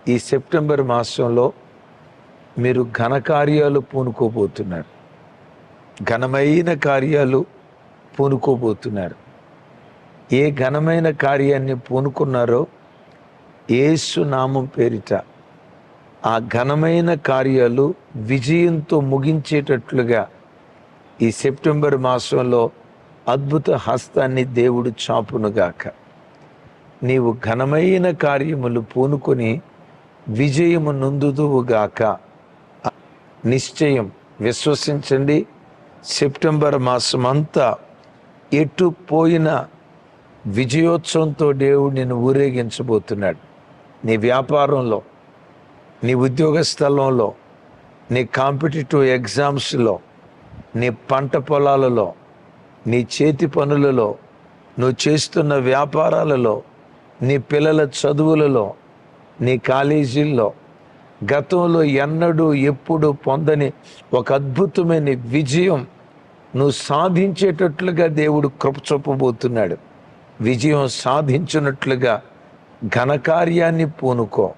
ఈ సెప్టెంబర్ మాసంలో మీరు ఘనకార్యాలు పూనుకోబోతున్నారు. ఘనమైన కార్యాలు పూనుకోబోతున్నారు. ఏ ఘనమైన కార్యాన్ని పూనుకున్నారో యేసు నామం పేరిట ఆ ఘనమైన కార్యాలు విజయంతో ముగించేటట్లుగా ఈ సెప్టెంబర్ మాసంలో అద్భుత హస్తాన్ని దేవుడు చాపునుగాక. నీవు ఘనమైన కార్యములు పూనుకొని విజయము నొందుదువుగాక. నిశ్చయం, విశ్వసించండి. సెప్టెంబర్ మాసం అంతా ఎటు పోయిన విజయోత్సవంతో దేవుడు నిన్ను ఊరేగించబోతున్నాడు. నీ వ్యాపారంలో, నీ ఉద్యోగ స్థలంలో, నీ కాంపిటేటివ్ ఎగ్జామ్స్లో, నీ పంట పొలాలలో, నీ చేతి పనులలో, నువ్వు చేస్తున్న వ్యాపారాలలో, నీ పిల్లల చదువులలో, నీ కాలేజీల్లో గతంలో ఎన్నడూ ఎప్పుడు పొందని ఒక అద్భుతమైన విజయం నువ్వు సాధించేటట్లుగా దేవుడు కృప చూపబోతున్నాడు. విజయం సాధించినట్లుగా ఘనకార్యాన్ని పూనుకో.